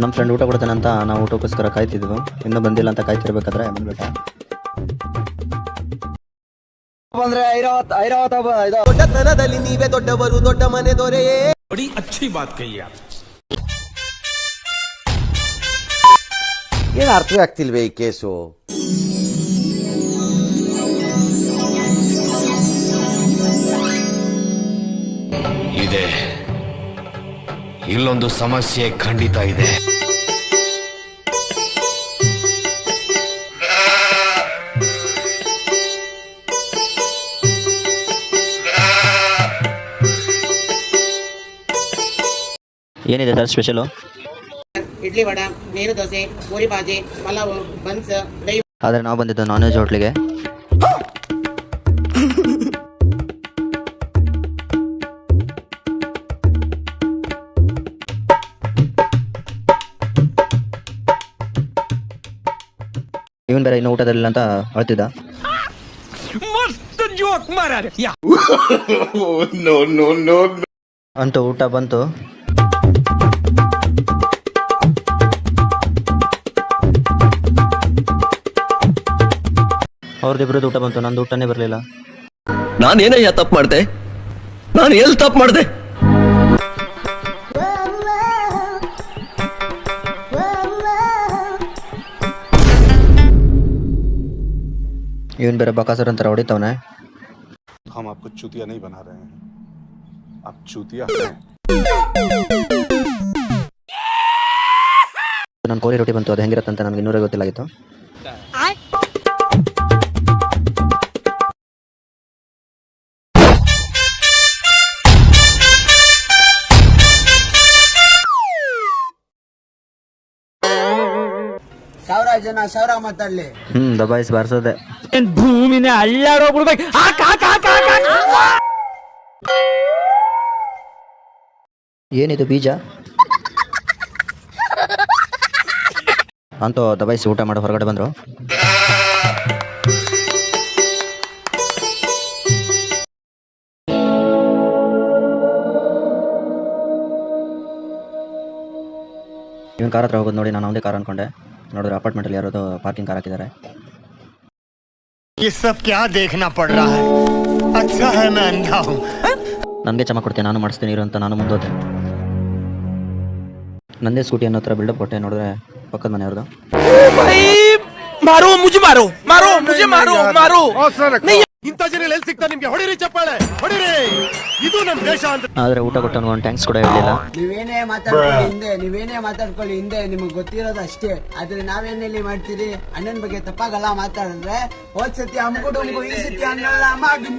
ನಮ್ಮ ಫ್ರೆಂಡ್ ಊಟ ಕೊಡ್ತಾನೆ ಅಂತ ನಾವು ಊಟಕ್ಕೋಸ್ಕರ ಕಾಯ್ತಿದ್ವು. ಇನ್ನೂ ಬಂದಿಲ್ಲ ಅಂತ ಕಾಯ್ತಿರ್ಬೇಕಾದ್ರೆ ಬಂದ್ಬಿಟ್ಟ. ದೊಡ್ಡತನದಲ್ಲಿ ನೀವೇ ದೊಡ್ಡವರು, ದೊಡ್ಡ ಮನೆ ದೊರೆಯೇ. बड़ी अच्छी बात कही आप. ಏನು ಅರ್ಥವೇ ಆಗ್ತಿಲ್ವೇ ಈ ಕೇಸು? ಇದೆ, ಇಲ್ಲೊಂದು ಸಮಸ್ಯೆ ಖಂಡಿತ ಇದೆ. ಏನಿದೆ ಸರ್ ಸ್ಪೆಷಲು? ಇಡ್ಲಿ ವಡ, ನೀರು ದೋಸೆ, ಪೂರಿ ಭಾಜಿ, ಪಲಾವ್, ಬನ್ಸ್, ದೈ. ಆದರೆ ನಾವು ಬಂದಿದ್ದು ನಾನ್ ವೆಜ್ ಹೋಟ್ಲಿಗೆ. ಇವನ್ ಬೇರೆ ಇನ್ನೂ ಊಟದಲ್ಲಿಲ್ಲ ಅಂತ ಅಳ್ತಿದ್ದ. ಅಂತೂ ಊಟ ಬಂತು. ಅವ್ರದಿಬ್ರದ್ದು ಊಟ ಬಂತು, ನಂದು ಊಟನೇ ಬರಲಿಲ್ಲ. ನಾನೇನಯ್ಯ ತಪ್ಪು ಮಾಡಿದೆ? ನಾನು ಎಲ್ಲಿ ತಪ್ಪು ಮಾಡಿದೆ? ಇವನ್ ಬೇರೆ ಬಕಾಸರ್ ಅಂತಾರೆ ಹೊಡಿತವನೆ. हम आपको चूतिया नहीं बना रहे हैं, आप चूतिया हैं. ನನ್ನ ಕೋಳಿ ರೊಟ್ಟಿ ಬಂತು, ಅದು ಹೆಂಗಿರತ್ತಂತ ನನಗೆ ಇನ್ನೂರೇ ಗೊತ್ತಿಲ್ಲಾಗಿತ್ತು. ಸಾವಿರ ಜನ ಸಾವಿರ ಮಾತಾಡ್ಲಿ. ದಬಾಯಿಸಿ ಬಾರಿಸೋದೆ. ಭೂಮಿನ ಅಲ್ಲಾಡೋ ಬಿಡ್ಬೇಕು. ಏನಿದು ಬೀಜ? ಅಂತೂ ದಬಾಯಿಸಿ ಊಟ ಮಾಡೋ ಹೊರಗಡೆ ಬಂದ್ರು. ಇವನ್ ಕಾರ್ ಹತ್ರ ಹೋಗೋದು ನೋಡಿ ನಾನು ಒಂದೇ ಕಾರ್ ಅನ್ಕೊಂಡೆ. ನೋಡಿದ್ರೆ ಅಪಾರ್ಟ್ಮೆಂಟ್ ಅಲ್ಲಿ ಯಾರೋ ಪಾರ್ಕಿಂಗ್ ಕಾರ್ ಹಾಕಿದ್ದಾರೆ. ನನಗೆ ಚಮ ಕೊಡ್ತೀನಿ, ನಾನು ಮಾಡಿಸ್ತೀನಿ ಇರು ಅಂತ ನಾನು ಮುಂದೋದೆ. ನಂದೇ ಸ್ಕೂಟಿ ಅನ್ನೋ ಹತ್ರ ಬಿಲ್ಡಪ್ ಕೊಟ್ಟೆ. ನೋಡಿದ್ರೆ ಪಕ್ಕದ ಮನೆಯವ್ರದ್ದು. ಆದ್ರೆ ಊಟ ಕೊಟ್ಟು ಒಂದು ಟ್ಯಾಂಕ್ಸ್ ಕೂಡ ಇರಲಿಲ್ಲ. ನೀವೇನೇ ಮಾತಾಡ್ಕೊಳ್ಳಿ ಹಿಂದೆ ನಿಮ್ಗೆ ಗೊತ್ತಿರೋದು ಅಷ್ಟೇ. ಆದ್ರೆ ನಾವೇನಲ್ಲಿ ಮಾಡ್ತೀರಿ? ಅಣ್ಣನ ಬಗ್ಗೆ ತಪ್ಪಾಗಲ್ಲ ಮಾತಾಡಿದ್ರೆ ಹೋದ್ ಸತಿ ಅಮ್ಗುಡು ಈ ಸತಿ ಅನ್ನಲ್ಲ ಮಾಡಿ